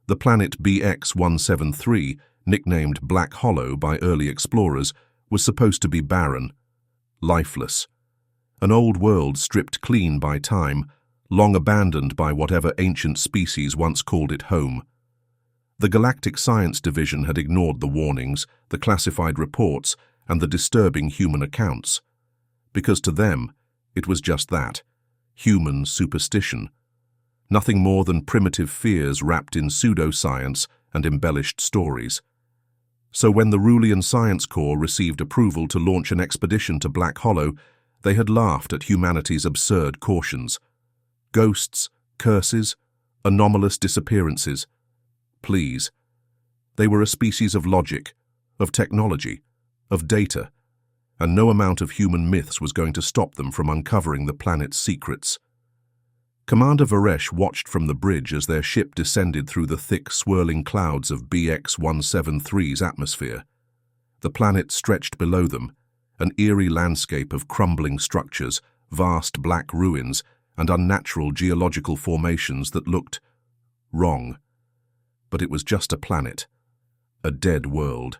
The planet BX-173, nicknamed Black Hollow by early explorers, was supposed to be barren, lifeless. An old world stripped clean by time, long abandoned by whatever ancient species once called it home. The Galactic Science Division had ignored the warnings, the classified reports, and the disturbing human accounts, because to them it was just that, human superstition, nothing more than primitive fears wrapped in pseudoscience and embellished stories. So when the Rulian Science Corps received approval to launch an expedition to Black Hollow, they had laughed at humanity's absurd cautions. Ghosts, curses, anomalous disappearances. Please. They were a species of logic, of technology, of data, and no amount of human myths was going to stop them from uncovering the planet's secrets. Commander Varesh watched from the bridge as their ship descended through the thick, swirling clouds of BX-173's atmosphere. The planet stretched below them, an eerie landscape of crumbling structures, vast black ruins, and unnatural geological formations that looked wrong. But it was just a planet, a dead world.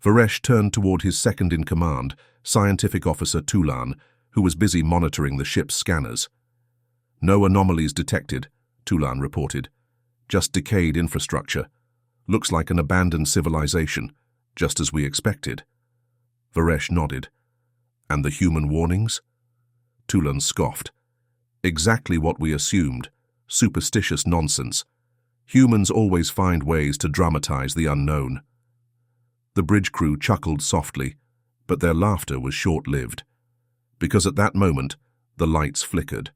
Varesh turned toward his second-in-command, scientific officer Tulan, who was busy monitoring the ship's scanners. "No anomalies detected," Tulan reported. "Just decayed infrastructure. Looks like an abandoned civilization, just as we expected." Varesh nodded. "And the human warnings?" Tulan scoffed. "Exactly what we assumed. Superstitious nonsense. Humans always find ways to dramatize the unknown." The bridge crew chuckled softly, but their laughter was short-lived, because at that moment the lights flickered.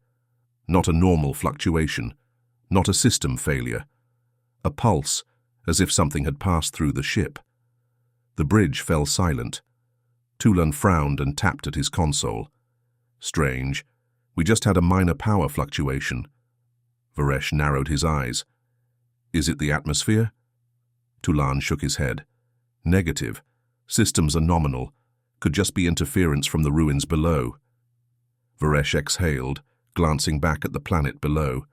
Not a normal fluctuation, not a system failure. A pulse, as if something had passed through the ship. The bridge fell silent. Tulan frowned and tapped at his console. "Strange. We just had a minor power fluctuation." Varesh narrowed his eyes. "Is it the atmosphere?" Tulan shook his head. "Negative. Systems are nominal. Could just be interference from the ruins below." Varesh exhaled, glancing back at the planet below.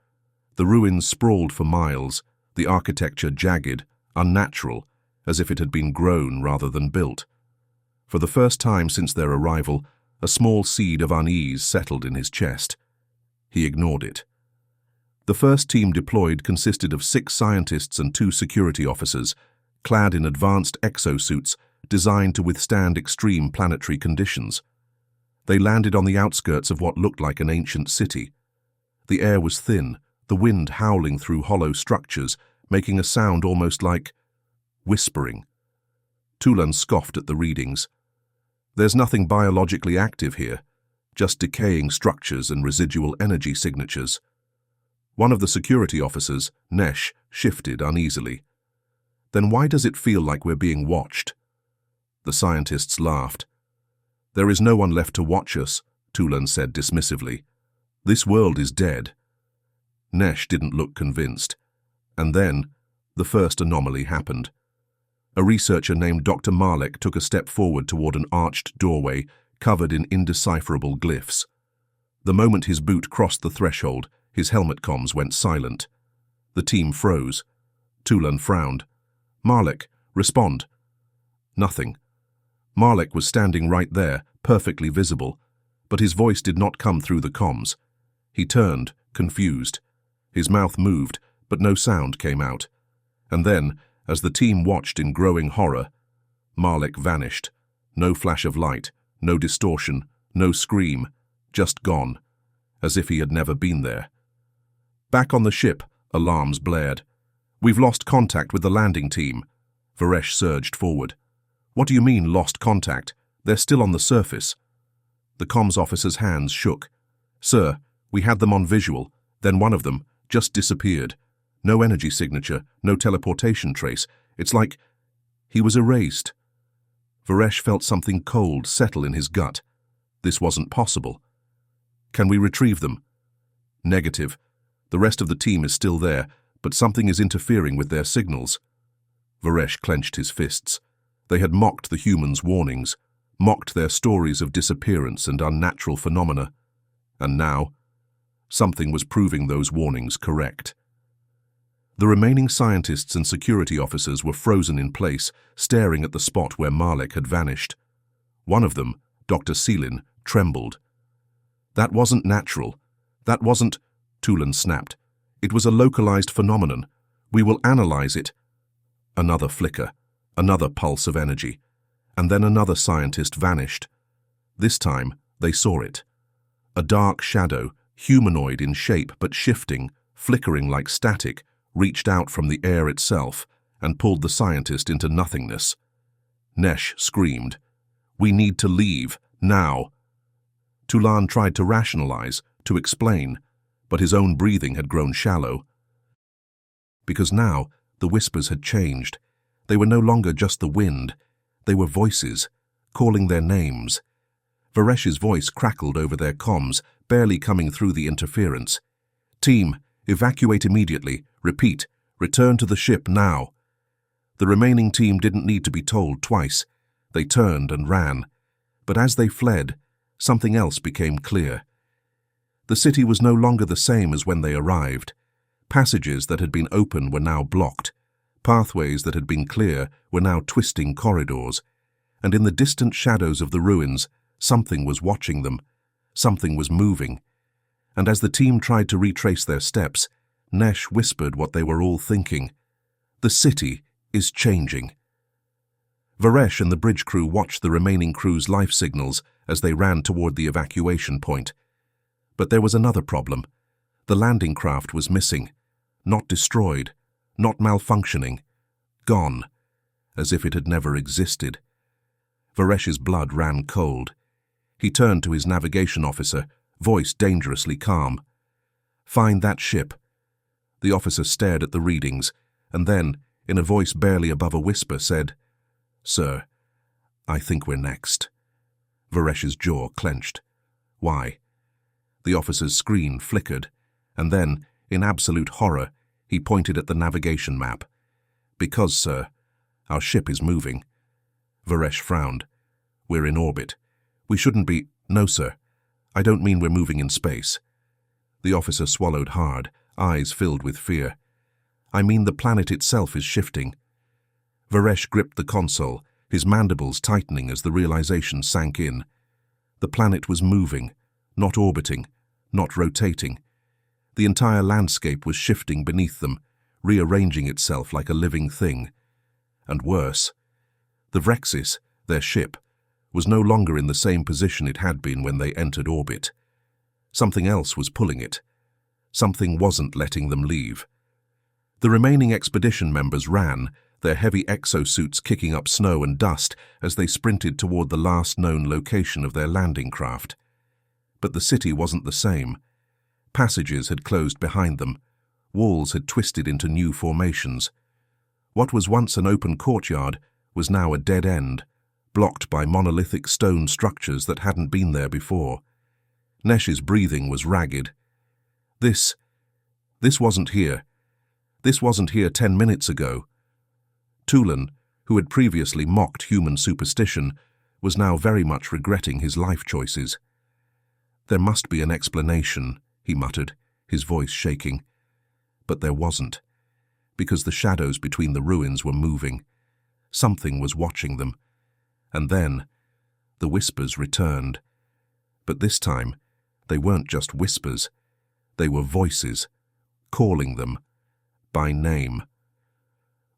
The ruins sprawled for miles, the architecture jagged, unnatural, as if it had been grown rather than built. For the first time since their arrival, a small seed of unease settled in his chest. He ignored it. The first team deployed consisted of 6 scientists and 2 security officers, clad in advanced exosuits designed to withstand extreme planetary conditions. They landed on the outskirts of what looked like an ancient city. The air was thin, the wind howling through hollow structures, making a sound almost like whispering. Tulan scoffed at the readings. "There's nothing biologically active here, just decaying structures and residual energy signatures." One of the security officers, Nesh, shifted uneasily. "Then why does it feel like we're being watched?" The scientists laughed. "There is no one left to watch us," Tulan said dismissively. "This world is dead." Nesh didn't look convinced. And then, the first anomaly happened. A researcher named Dr. Malek took a step forward toward an arched doorway covered in indecipherable glyphs. The moment his boot crossed the threshold, his helmet comms went silent. The team froze. Tulan frowned. "Malek, respond." Nothing. Malek was standing right there, perfectly visible, but his voice did not come through the comms. He turned, confused. His mouth moved, but no sound came out. And then, as the team watched in growing horror, Malek vanished. No flash of light, no distortion, no scream, just gone, as if he had never been there. Back on the ship, alarms blared. "We've lost contact with the landing team." Varesh surged forward. "What do you mean, lost contact? They're still on the surface." The comms officer's hands shook. "Sir, we had them on visual, then one of them just disappeared. No energy signature, no teleportation trace. It's like he was erased." Varesh felt something cold settle in his gut. This wasn't possible. "Can we retrieve them?" "Negative. The rest of the team is still there, but something is interfering with their signals." Varesh clenched his fists. They had mocked the humans' warnings, mocked their stories of disappearance and unnatural phenomena. And now, something was proving those warnings correct. The remaining scientists and security officers were frozen in place, staring at the spot where Malek had vanished. One of them, Dr. Seelin, trembled. "That wasn't natural. That wasn't," Tulan snapped. "It was a localized phenomenon. We will analyze it." Another flicker, another pulse of energy, and then another scientist vanished. This time, they saw it. A dark shadow, humanoid in shape but shifting, flickering like static, reached out from the air itself and pulled the scientist into nothingness. Nesh screamed, "We need to leave, now." Tulan tried to rationalize, to explain, but his own breathing had grown shallow. Because now, the whispers had changed. They were no longer just the wind. They were voices, calling their names. Varesh's voice crackled over their comms, barely coming through the interference. "Team, evacuate immediately. Repeat, return to the ship now." The remaining team didn't need to be told twice. They turned and ran. But as they fled, something else became clear. The city was no longer the same as when they arrived. Passages that had been open were now blocked. Pathways that had been clear were now twisting corridors. And in the distant shadows of the ruins, something was watching them. Something was moving. And as the team tried to retrace their steps, Nesh whispered what they were all thinking. "The city is changing." Varesh and the bridge crew watched the remaining crew's life signals as they ran toward the evacuation point. But there was another problem. The landing craft was missing. Not destroyed, not malfunctioning. Gone, as if it had never existed. Varesh's blood ran cold. He turned to his navigation officer, voice dangerously calm. "Find that ship." The officer stared at the readings, and then, in a voice barely above a whisper, said, "Sir, I think we're next." Varesh's jaw clenched. "Why?" The officer's screen flickered, and then, in absolute horror, he pointed at the navigation map. "Because, sir, our ship is moving." Varesh frowned. "We're in orbit. We shouldn't be—" "No, sir. I don't mean we're moving in space." The officer swallowed hard, eyes filled with fear. "I mean the planet itself is shifting." Varesh gripped the console, his mandibles tightening as the realization sank in. The planet was moving, not orbiting, not rotating. The entire landscape was shifting beneath them, rearranging itself like a living thing. And worse, the Vrexis, their ship, was no longer in the same position it had been when they entered orbit. Something else was pulling it. Something wasn't letting them leave. The remaining expedition members ran, their heavy exosuits kicking up snow and dust as they sprinted toward the last known location of their landing craft. But the city wasn't the same. Passages had closed behind them. Walls had twisted into new formations. What was once an open courtyard was now a dead end, blocked by monolithic stone structures that hadn't been there before. Nesh's breathing was ragged. This wasn't here. This wasn't here 10 minutes ago. Tulan, who had previously mocked human superstition, was now very much regretting his life choices. "There must be an explanation," he muttered, his voice shaking. But there wasn't, because the shadows between the ruins were moving. Something was watching them. And then, the whispers returned. But this time, they weren't just whispers. They were voices, calling them by name.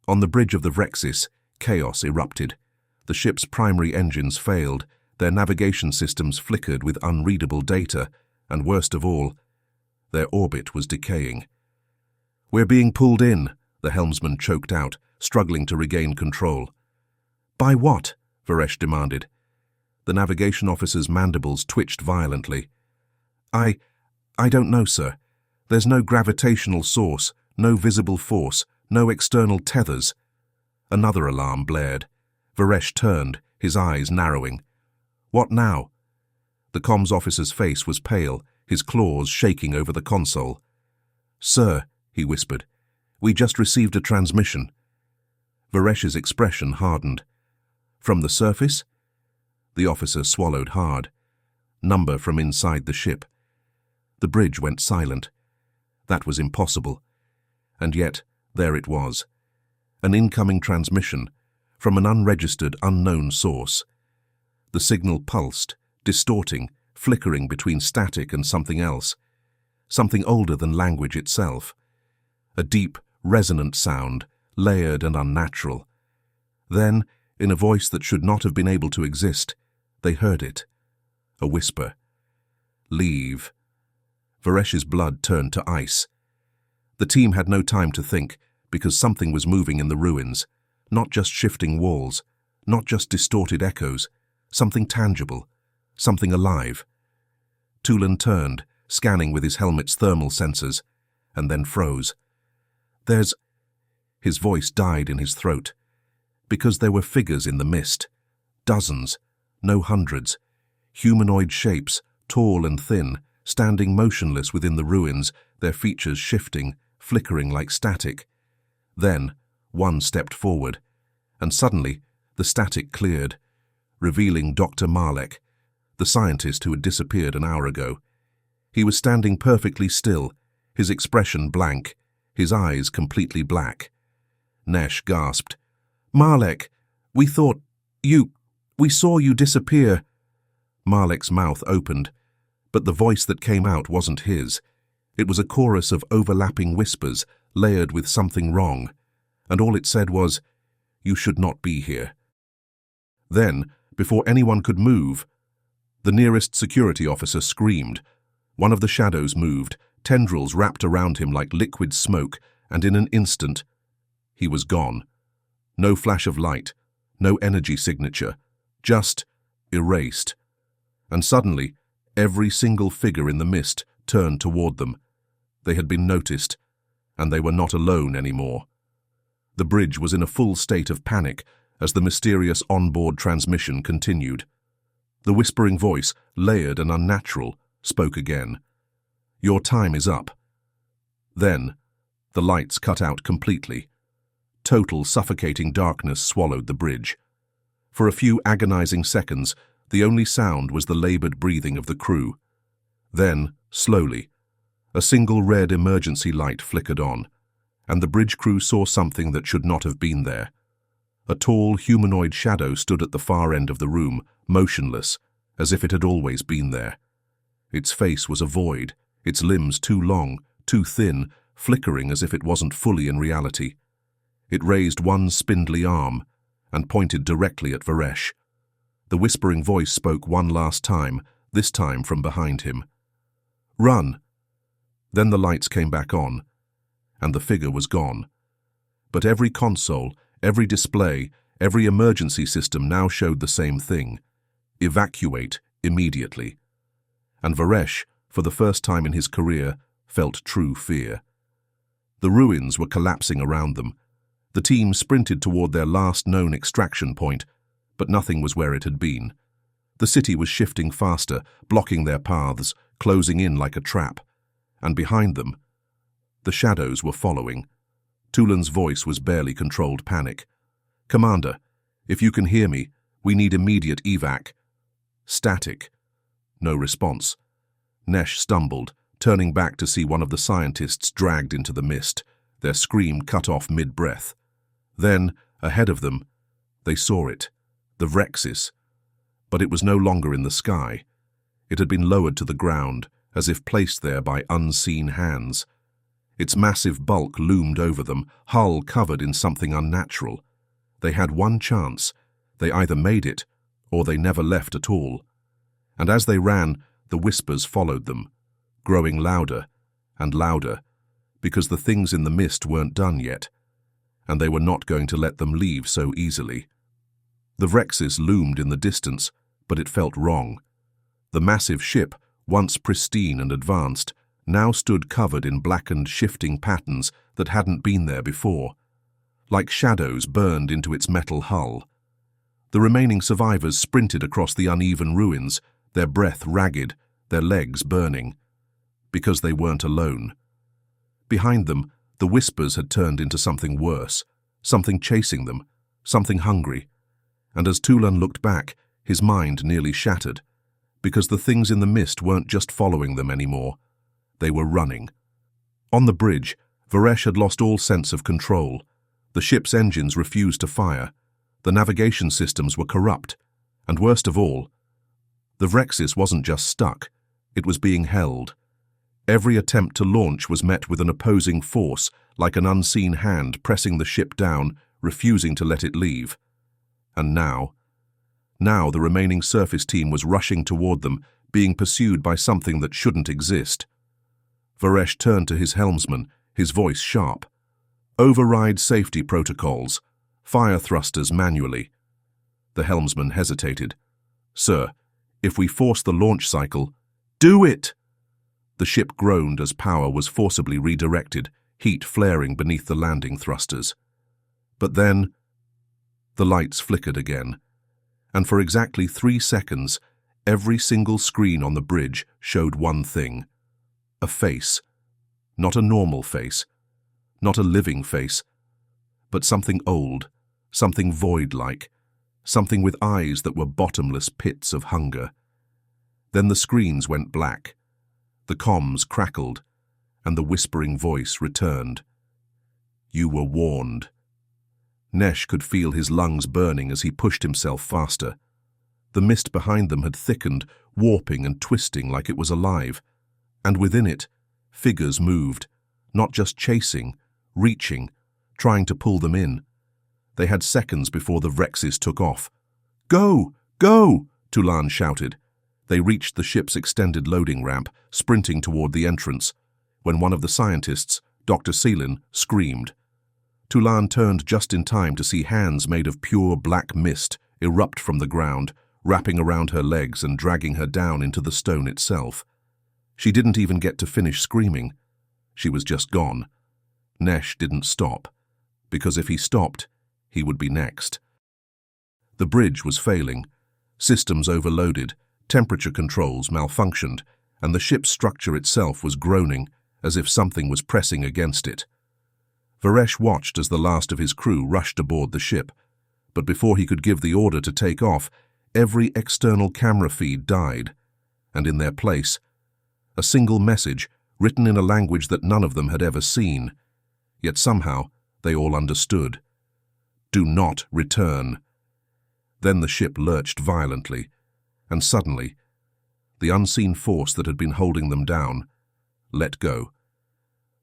On the bridge of the Vrexis, chaos erupted. The ship's primary engines failed, their navigation systems flickered with unreadable data, and worst of all, their orbit was decaying. "We're being pulled in," the helmsman choked out, struggling to regain control. "By what?" Varesh demanded. The navigation officer's mandibles twitched violently. I don't know, sir. There's no gravitational source, no visible force, no external tethers." Another alarm blared. Varesh turned, his eyes narrowing. "What now?" The comms officer's face was pale, his claws shaking over the console. "Sir," he whispered, "we just received a transmission." Varesh's expression hardened. "From the surface?" The officer swallowed hard. Number from inside the ship. The bridge went silent. That was impossible. And yet, There it was. An incoming transmission from an unregistered, unknown source. The signal pulsed, distorting, flickering between static and something else. Something older than language itself. A deep, resonant sound, layered and unnatural. Then, in a voice that should not have been able to exist, they heard it. A whisper. Leave. Varesh's blood turned to ice. The team had no time to think, because something was moving in the ruins. Not just shifting walls, not just distorted echoes, something tangible, something alive. Tulan turned, scanning with his helmet's thermal sensors, and then froze. There's... His voice died in his throat. Because there were figures in the mist. Dozens, no hundreds. Humanoid shapes, tall and thin, standing motionless within the ruins, their features shifting, flickering like static. Then, one stepped forward, and suddenly the static cleared, revealing Dr. Malek, the scientist who had disappeared an hour ago. He was standing perfectly still, his expression blank, his eyes completely black. Nesh gasped. "Malek, we saw you disappear." Malek's mouth opened, but the voice that came out wasn't his. It was a chorus of overlapping whispers, layered with something wrong, and all it said was, "You should not be here." Then, before anyone could move, the nearest security officer screamed. One of the shadows moved, tendrils wrapped around him like liquid smoke, and in an instant, he was gone. No flash of light, no energy signature, just erased. And suddenly, every single figure in the mist turned toward them. They had been noticed, and they were not alone anymore. The bridge was in a full state of panic as the mysterious onboard transmission continued. The whispering voice, layered and unnatural, spoke again. "Your time is up." Then, the lights cut out completely. Total suffocating darkness swallowed the bridge. For a few agonizing seconds, the only sound was the labored breathing of the crew. Then, slowly, a single red emergency light flickered on, and the bridge crew saw something that should not have been there. A tall, humanoid shadow stood at the far end of the room, motionless, as if it had always been there. Its face was a void, its limbs too long, too thin, flickering as if it wasn't fully in reality. It raised one spindly arm and pointed directly at Varesh. The whispering voice spoke one last time, this time from behind him. "Run!" Then the lights came back on, and the figure was gone. But every console, every display, every emergency system now showed the same thing. Evacuate immediately. And Varesh, for the first time in his career, felt true fear. The ruins were collapsing around them. The team sprinted toward their last known extraction point, but nothing was where it had been. The city was shifting faster, blocking their paths, closing in like a trap. And behind them, the shadows were following. Tulan's voice was barely controlled panic. "Commander, if you can hear me, we need immediate evac." Static. No response. Nesh stumbled, turning back to see one of the scientists dragged into the mist, their scream cut off mid-breath. Then, ahead of them, they saw it, the Vrexis. But it was no longer in the sky. It had been lowered to the ground, as if placed there by unseen hands. Its massive bulk loomed over them, hull covered in something unnatural. They had one chance. They either made it, or they never left at all. And as they ran, the whispers followed them, growing louder and louder, because the things in the mist weren't done yet, and they were not going to let them leave so easily. The Vrexis loomed in the distance, but it felt wrong. The massive ship, once pristine and advanced, now stood covered in blackened, shifting patterns that hadn't been there before, like shadows burned into its metal hull. The remaining survivors sprinted across the uneven ruins, their breath ragged, their legs burning, because they weren't alone. Behind them, the whispers had turned into something worse, something chasing them, something hungry. And as Tulan looked back, his mind nearly shattered, because the things in the mist weren't just following them anymore. They were running. On the bridge, Varesh had lost all sense of control. The ship's engines refused to fire. The navigation systems were corrupt. And worst of all, the Vrexis wasn't just stuck, it was being held. Every attempt to launch was met with an opposing force, like an unseen hand pressing the ship down, refusing to let it leave. And now the remaining surface team was rushing toward them, being pursued by something that shouldn't exist. Varesh turned to his helmsman, his voice sharp. "Override safety protocols. Fire thrusters manually." The helmsman hesitated. "Sir, if we force the launch cycle—" "Do it!" The ship groaned as power was forcibly redirected, heat flaring beneath the landing thrusters. But then, the lights flickered again, and for exactly 3 seconds, every single screen on the bridge showed one thing. A face. Not a normal face. Not a living face. But something old, something void-like, something with eyes that were bottomless pits of hunger. Then the screens went black. The comms crackled, and the whispering voice returned. "You were warned." Nesh could feel his lungs burning as he pushed himself faster. The mist behind them had thickened, warping and twisting like it was alive. And within it, figures moved, not just chasing, reaching, trying to pull them in. They had seconds before the Vrexis took off. "Go! Go!" Tulan shouted. They reached the ship's extended loading ramp, sprinting toward the entrance, when one of the scientists, Dr. Seelin, screamed. Tulan turned just in time to see hands made of pure black mist erupt from the ground, wrapping around her legs and dragging her down into the stone itself. She didn't even get to finish screaming. She was just gone. Nesh didn't stop, because if he stopped, he would be next. The bridge was failing. Systems overloaded, temperature controls malfunctioned, and the ship's structure itself was groaning, as if something was pressing against it. Varesh watched as the last of his crew rushed aboard the ship, but before he could give the order to take off, every external camera feed died, and in their place, a single message written in a language that none of them had ever seen. Yet somehow they all understood. "Do not return." Then the ship lurched violently, and suddenly, the unseen force that had been holding them down let go.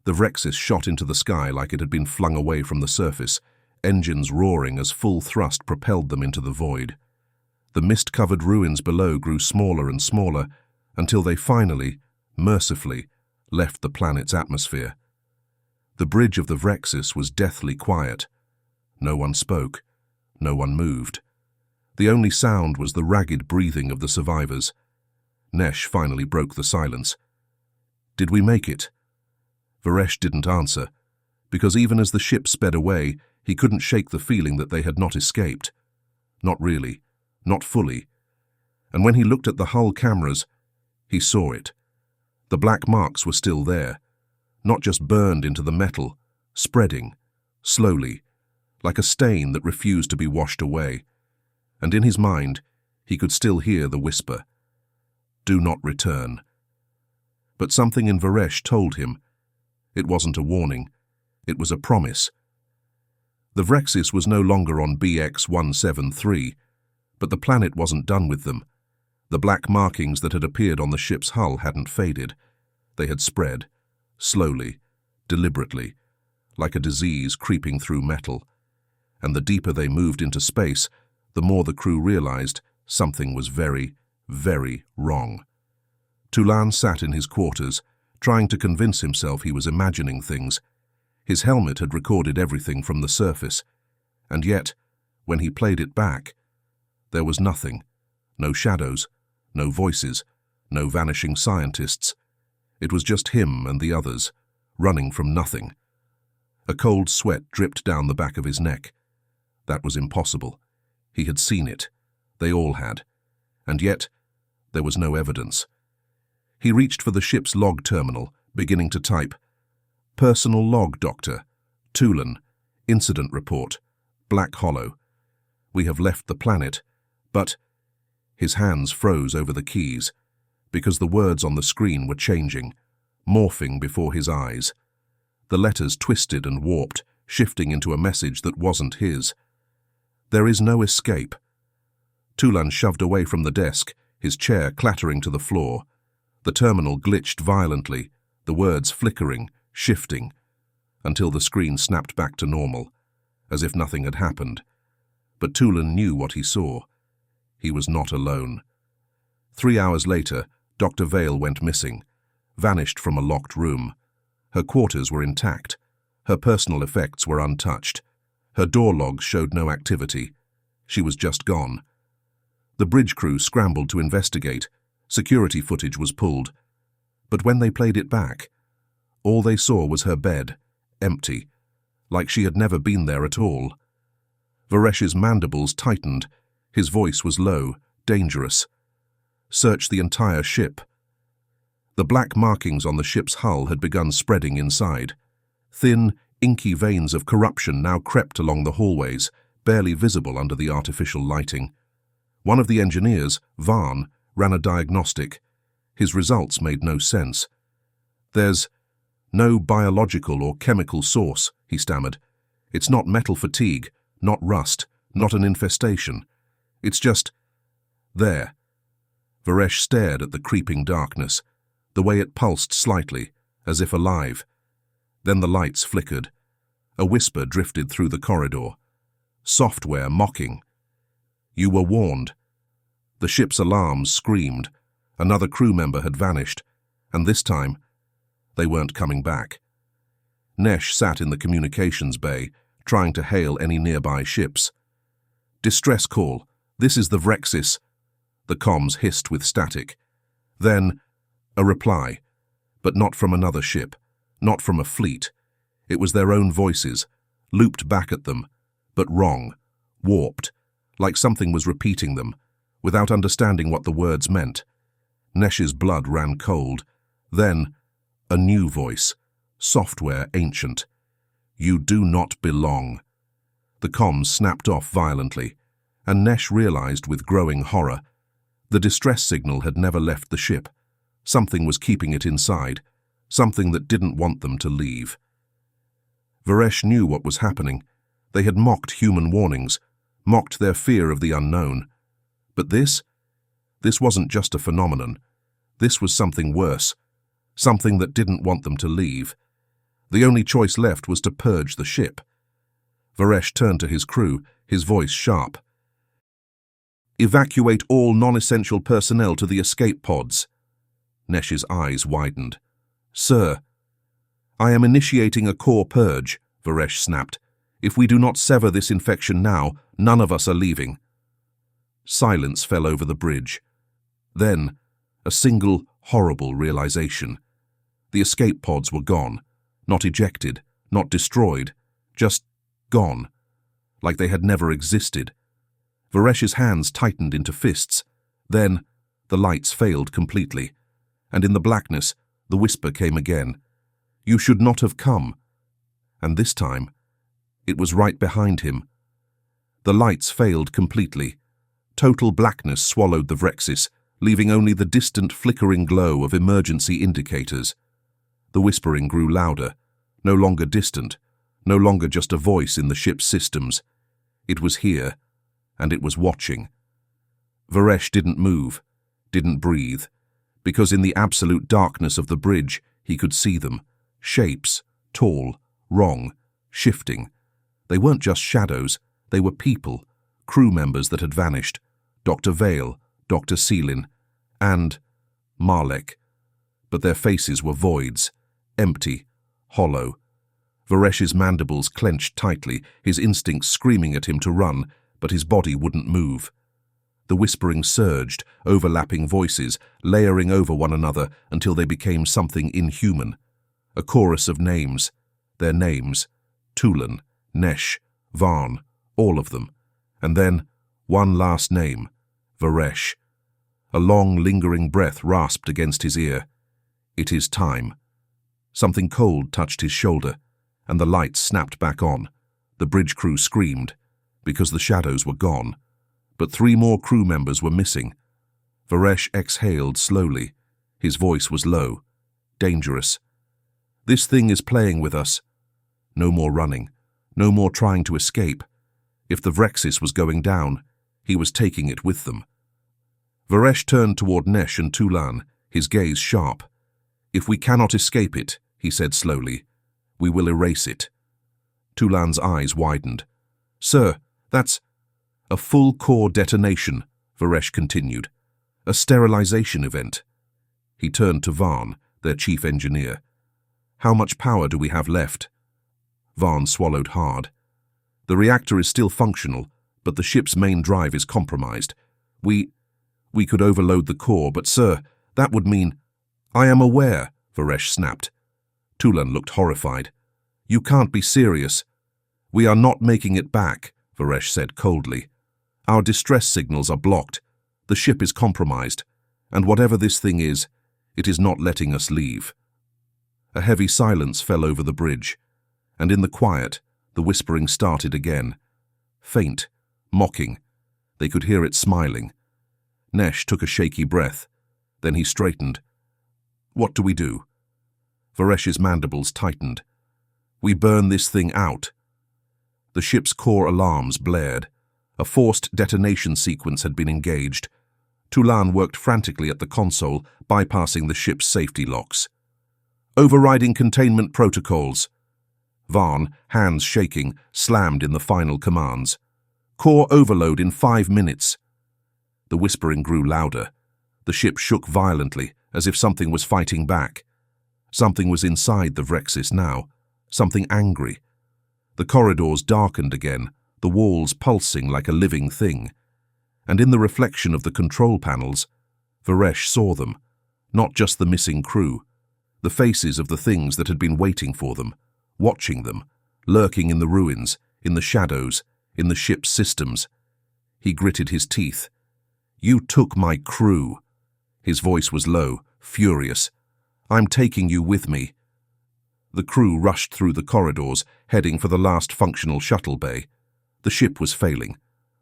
The Vrexis shot into the sky like it had been flung away from the surface, engines roaring as full thrust propelled them into the void. The mist-covered ruins below grew smaller and smaller until they finally, mercifully, left the planet's atmosphere. The bridge of the Vrexis was deathly quiet. No one spoke. No one moved. The only sound was the ragged breathing of the survivors. Nesh finally broke the silence. "Did we make it?" Varesh didn't answer, because even as the ship sped away, he couldn't shake the feeling that they had not escaped. Not really. Not fully. And when he looked at the hull cameras, he saw it. The black marks were still there, not just burned into the metal, spreading, slowly, like a stain that refused to be washed away. And in his mind, he could still hear the whisper, "Do not return." But something in Varesh told him. It wasn't a warning. It was a promise. The Vrexis was no longer on BX-173, but the planet wasn't done with them. The black markings that had appeared on the ship's hull hadn't faded. They had spread, slowly, deliberately, like a disease creeping through metal. And the deeper they moved into space, the more the crew realized something was very, very wrong. Tulan sat in his quarters, trying to convince himself he was imagining things. His helmet had recorded everything from the surface, and yet, when he played it back, there was nothing. No shadows, no voices, no vanishing scientists. It was just him and the others, running from nothing. A cold sweat dripped down the back of his neck. That was impossible. He had seen it. They all had. And yet, there was no evidence. He reached for the ship's log terminal, beginning to type, "Personal log, Doctor. Tulan. Incident report. Black Hollow. We have left the planet, but—" His hands froze over the keys, because the words on the screen were changing, morphing before his eyes. The letters twisted and warped, shifting into a message that wasn't his. There is no escape. Tulan shoved away from the desk, his chair clattering to the floor. The terminal glitched violently, the words flickering, shifting, until the screen snapped back to normal, as if nothing had happened. But Tulan knew what he saw. He was not alone. 3 hours later, Dr. Vale went missing, vanished from a locked room. Her quarters were intact. Her personal effects were untouched. Her door logs showed no activity. She was just gone. The bridge crew scrambled to investigate. Security footage was pulled. But when they played it back, all they saw was her bed, empty, like she had never been there at all. Varesh's mandibles tightened. His voice was low, dangerous. Search the entire ship. The black markings on the ship's hull had begun spreading inside. Thin, inky veins of corruption now crept along the hallways, barely visible under the artificial lighting. One of the engineers, Varn, ran a diagnostic. His results made no sense. "There's no biological or chemical source," he stammered. "It's not metal fatigue, not rust, not an infestation. It's just there." Varesh stared at the creeping darkness, the way it pulsed slightly, as if alive. Then the lights flickered. A whisper drifted through the corridor. Software mocking. "You were warned." The ship's alarms screamed. Another crew member had vanished, and this time, they weren't coming back. Nesh sat in the communications bay, trying to hail any nearby ships. "Distress call. This is the Vrexis." The comms hissed with static. Then, a reply, but not from another ship, not from a fleet. It was their own voices, looped back at them, but wrong, warped, like something was repeating them, without understanding what the words meant. Nesh's blood ran cold. Then, a new voice, software ancient. "You do not belong." The comms snapped off violently, and Nesh realized with growing horror. The distress signal had never left the ship. Something was keeping it inside, something that didn't want them to leave. Varesh knew what was happening. They had mocked human warnings, mocked their fear of the unknown. But this wasn't just a phenomenon. This was something worse, something that didn't want them to leave. The only choice left was to purge the ship. Varesh turned to his crew, his voice sharp. "Evacuate all non-essential personnel to the escape pods." Nesh's eyes widened. "Sir." "I am initiating a core purge," Varesh snapped. "If we do not sever this infection now, none of us are leaving." Silence fell over the bridge. Then, a single, horrible realization. The escape pods were gone, not ejected, not destroyed, just gone, like they had never existed. Varesh's hands tightened into fists. Then, the lights failed completely, and in the blackness, the whisper came again. "You should not have come." And this time, it was right behind him. The lights failed completely. Total blackness swallowed the Vrexis, leaving only the distant flickering glow of emergency indicators. The whispering grew louder, no longer distant, no longer just a voice in the ship's systems. It was here, and it was watching. Varesh didn't move, didn't breathe, because in the absolute darkness of the bridge, he could see them. Shapes, tall, wrong, shifting. They weren't just shadows, they were people, crew members that had vanished. Dr. Vale, Dr. Seelin, and Marlek. But their faces were voids, empty, hollow. Varesh's mandibles clenched tightly, his instincts screaming at him to run, but his body wouldn't move. The whispering surged, overlapping voices, layering over one another until they became something inhuman. A chorus of names. Their names. Tulan, Nesh, Varn, all of them. And then, one last name. Varesh. A long, lingering breath rasped against his ear. It is time. Something cold touched his shoulder, and the lights snapped back on. The bridge crew screamed, because the shadows were gone. But 3 more crew members were missing. Varesh exhaled slowly. His voice was low, dangerous. This thing is playing with us. No more running. No more trying to escape. If the Vrexis was going down, he was taking it with them. Varesh turned toward Nesh and Tulan, his gaze sharp. "If we cannot escape it," he said slowly, "we will erase it." Tulan's eyes widened. "Sir, that's—" "A full core detonation," Varesh continued. "A sterilization event." He turned to Varn, their chief engineer. "How much power do we have left?" Varn swallowed hard. "The reactor is still functional, but the ship's main drive is compromised. We could overload the core, but sir, that would mean—" "I am aware," Varesh snapped. Tulan looked horrified. "You can't be serious." "We are not making it back," Varesh said coldly. "Our distress signals are blocked. The ship is compromised, and whatever this thing is, it is not letting us leave." A heavy silence fell over the bridge, and in the quiet, the whispering started again. Faint, mocking. They could hear it smiling. Nesh took a shaky breath. Then he straightened. "What do we do?" Varesh's mandibles tightened. "We burn this thing out." The ship's core alarms blared. A forced detonation sequence had been engaged. Tulan worked frantically at the console, bypassing the ship's safety locks. "Overriding containment protocols." Varn, hands shaking, slammed in the final commands. "Core overload in 5 minutes." The whispering grew louder. The ship shook violently, as if something was fighting back. Something was inside the Vrexis now, something angry. The corridors darkened again, the walls pulsing like a living thing. And in the reflection of the control panels, Varesh saw them, not just the missing crew, the faces of the things that had been waiting for them, watching them, lurking in the ruins, in the shadows, in the ship's systems. He gritted his teeth. "You took my crew." His voice was low, furious. "I'm taking you with me." The crew rushed through the corridors, heading for the last functional shuttle bay. The ship was failing.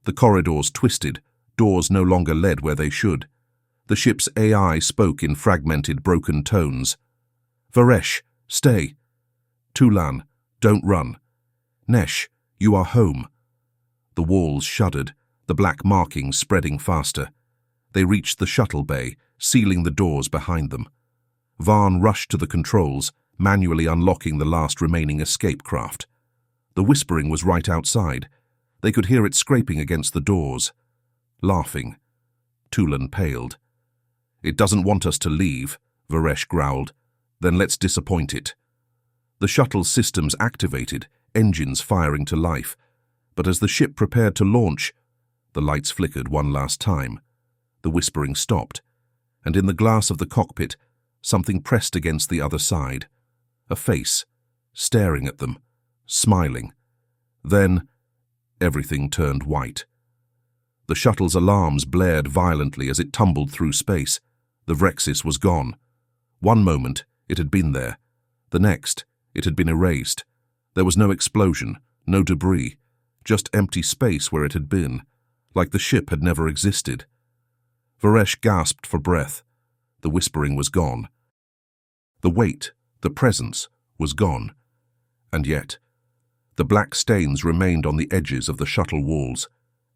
The corridors twisted, doors no longer led where they should. The ship's AI spoke in fragmented, broken tones. "Varesh, stay." "Tulan, don't run." "Nesh, you are home." The walls shuddered, the black markings spreading faster. They reached the shuttle bay, sealing the doors behind them. Varn rushed to the controls, manually unlocking the last remaining escape craft. The whispering was right outside. They could hear it scraping against the doors. Laughing. Tulan paled. "It doesn't want us to leave," Varesh growled. "Then let's disappoint it." The shuttle's systems activated, engines firing to life. But as the ship prepared to launch, the lights flickered one last time. The whispering stopped, and in the glass of the cockpit, something pressed against the other side. A face, staring at them, smiling. Then, everything turned white. The shuttle's alarms blared violently as it tumbled through space. The Vrexis was gone. One moment, it had been there. The next, it had been erased. There was no explosion, no debris, just empty space where it had been, like the ship had never existed. Varesh gasped for breath. The whispering was gone. The weight, the presence, was gone. And yet, the black stains remained on the edges of the shuttle walls,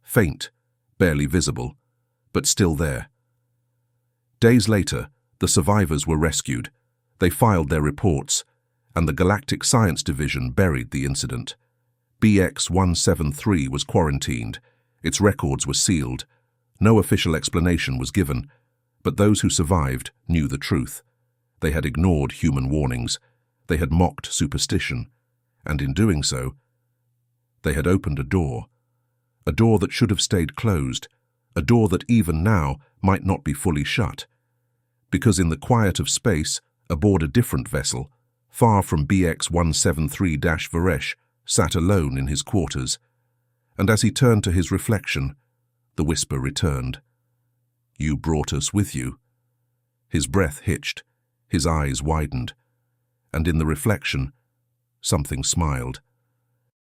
faint, barely visible, but still there. Days later, the survivors were rescued. They filed their reports, and the Galactic Science Division buried the incident. BX-173 was quarantined. Its records were sealed. No official explanation was given, but those who survived knew the truth. They had ignored human warnings. They had mocked superstition. And in doing so, they had opened a door that should have stayed closed, a door that even now might not be fully shut. Because in the quiet of space, aboard a different vessel, far from BX-173-Varesh, sat alone in his quarters. And as he turned to his reflection, the whisper returned. "You brought us with you." His breath hitched, his eyes widened, and in the reflection, something smiled.